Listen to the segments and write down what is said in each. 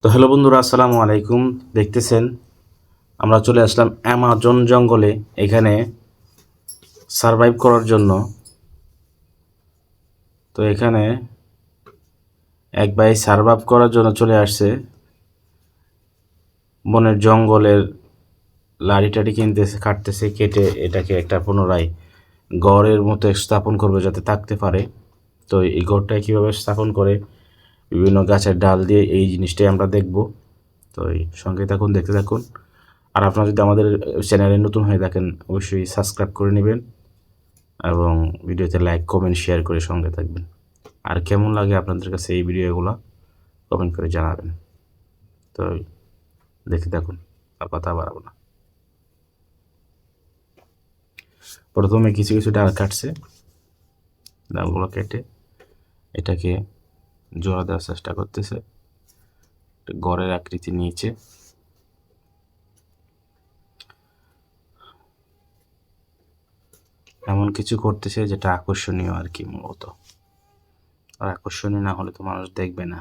তো হ্যালো বন্ধুরা, আসসালামু আলাইকুম। দেখতেছেন আমরা চলে আসলাম অ্যামাজন জঙ্গলে, এখানে সারভাইভ করার জন্য। তো এখানে এক ভাই সারভাইভ করার জন্য চলে আসছে বনের জঙ্গলের লাড়ি টাড়ি কিনতেছে, কাটতেছে, কেটে এটাকে একটা পুনরায় ঘরের মতো স্থাপন করবে যাতে থাকতে পারে। তো এই ঘরটা কীভাবে স্থাপন করে বিভিন্ন গাছের ডাল দিয়ে, এই জিনিসটাই আমরা দেখব। তো এই সঙ্গে থাকুন, দেখতে থাকুন। আর আপনারা যদি আমাদের চ্যানেলে নতুন হয়ে থাকেন অবশ্যই সাবস্ক্রাইব করে নেবেন এবং ভিডিওতে লাইক কমেন্ট শেয়ার করে সঙ্গে থাকবেন। আর কেমন লাগে আপনাদের কাছে এই ভিডিওগুলো কমেন্ট করে জানাবেন। তো দেখতে থাকুন, আর কথা বাড়াবো না। প্রথমে কিছু কিছু ডাল কাটছে, ডালগুলো কেটে এটাকে জোড়া দেওয়ার চেষ্টা করতেছে, গড়ের আকৃতি নিয়েছে। এমন কিছু করতেছে যেটা আকর্ষণীয় আর কি, মূলত। আর আকর্ষণীয় না হলে তো মানুষ দেখবে না।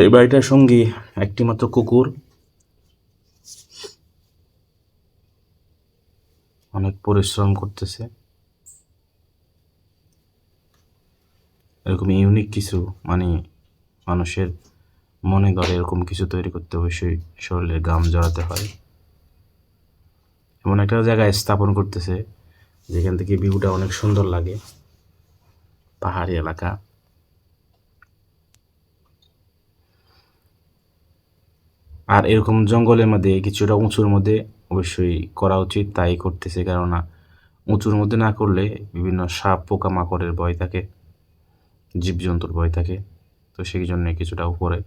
এই বাড়িটার সঙ্গী একটি মাত্র কুকুর, অনেক পরিশ্রম করতেছে। এরকম ইউনিক কিছু, মানে মানুষের মনে গড়ে এরকম কিছু তৈরি করতে অবশ্যই শরীরে ঘাম জড়াতে হয়। এমন একটা জায়গায় স্থাপন করতেছে যেখান থেকে ভিউটা অনেক সুন্দর লাগে, পাহাড়ি এলাকা। আর এরকম জঙ্গলের মধ্যে কিছুটা উঁচুর মধ্যে অবশ্যই করা উচিত, তাই করতেছে। কেননা উঁচুর মধ্যে না করলে বিভিন্ন সাপ পোকামাকড়ের ভয় থাকে, জীবজন্তুর ভয় থাকে। তো সেই জন্য কিছুটা উপরে,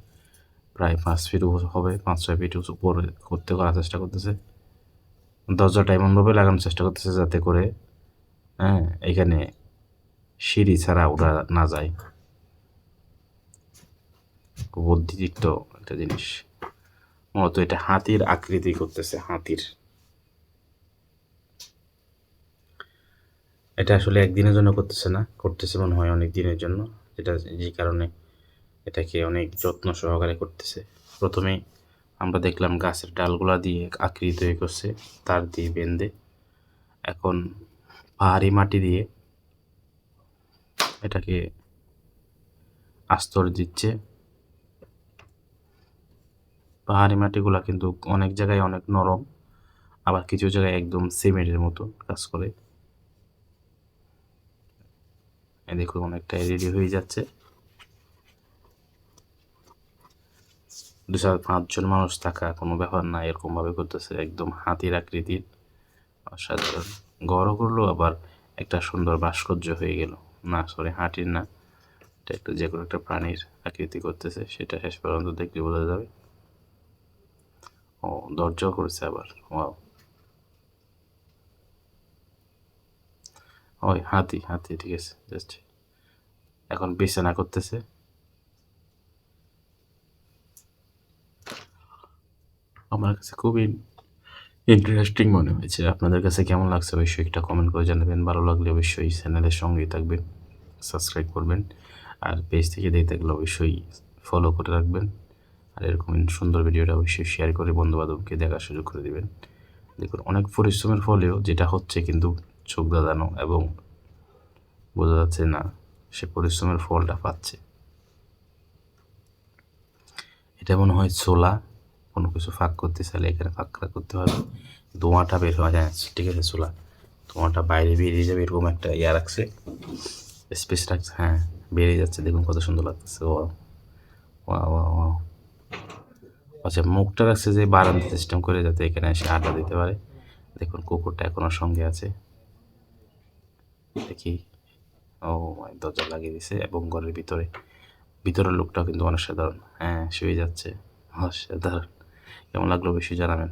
প্রায় 5 ফিট হবে, 5-6 ফিট উপরে করার চেষ্টা করতেছে। দরজাটা এমনভাবে লাগানোর চেষ্টা করতেছে যাতে করে এখানে সিঁড়ি ছাড়া ওরা না যায়। খুব বুদ্ধিদীপ্ত একটা জিনিস। মূলত এটা হাতির আকৃতি করতেছে, হাতির। এটা আসলে একদিনের জন্য করতেছে না, করতেছে মনে হয় অনেক দিনের জন্য, যেটা যে কারণে এটাকে অনেক যত্ন সহকারে করতেছে। প্রথমেই আমরা দেখলাম গাছের ডালগুলা দিয়ে আকৃতি তৈরি করছে, তার দিয়ে বেঁধে। এখন পাহাড়ি মাটি দিয়ে এটাকে আস্তর দিচ্ছে। পাহাড়ি মাটিগুলা কিন্তু অনেক জায়গায় অনেক নরম, আবার কিছু জায়গায় একদম সিমেন্টের মতো কাজ করে। দেখুন অনেকটাই রেডি হয়ে যাচ্ছে। 2-5 জন মানুষ থাকা কোনো ব্যাপার না, এরকমভাবে করতেছে, একদম হাতির আকৃতির। অসাধারণ। ঘরও করলো, আবার একটা সুন্দর ভাস্কর্য হয়ে গেল। না সরি, হাতির না, এটা একটা যে কোনো একটা প্রাণীর আকৃতি করতেছে, সেটা শেষ পর্যন্ত দেখলে বোঝা যাবে। ও দরজাও করেছে আবার, ওয়াও। ওই হাতি হাতি, ঠিক আছে। জাস্ট এখন বিছানা করতেছে। আমার কাছে খুবই ইন্টারেস্টিং মনে হয়েছে। আপনাদের কাছে কেমন লাগছে অবশ্যই একটা কমেন্ট করে জানাবেন। ভালো লাগলে অবশ্যই চ্যানেলের সঙ্গেই থাকবেন, সাবস্ক্রাইব করবেন। আর পেজ থেকে দেখে থাকলে অবশ্যই ফলো করে রাখবেন। আর এরকম সুন্দর ভিডিওটা অবশ্যই শেয়ার করে বন্ধুবান্ধবকে দেখার সুযোগ করে দিবেন। দেখুন অনেক পরিশ্রমের ফলেও যেটা হচ্ছে কিন্তু চোখ ধাঁধানো, এবং বোঝা যাচ্ছে না সে পরিশ্রমের ফলটা পাচ্ছে। এটা মনে হয় ছোলা, কোনো কিছু ফাঁক করতে চাইলে এখানে ফাঁক করতে হবে, ধোঁয়াটা বের হওয়া যায়। ঠিক আছে, ছোলা ধোঁয়াটা বাইরে বেরিয়ে যাবে, এরকম একটা ইয়া রাখছে, স্পেস রাখছে। হ্যাঁ, বেরিয়ে যাচ্ছে, দেখুন কত সুন্দর লাগতেছে। ও ও আচ্ছা, মুখটা রাখছে যে বারান্দা সিস্টেম করে, যাতে এখানে এসে আড্ডা দিতে পারে। দেখুন কুকুরটা এখনো সঙ্গে আছে, দেখি। ও দরজা লাগিয়ে দিছে, এবং ঘরের ভিতরের লোকটাও কিন্তু অনেক সাধারণ। হ্যাঁ, শুয়ে যাচ্ছে, অসাধারণ। কেমন লাগলো অবশ্যই জানাবেন।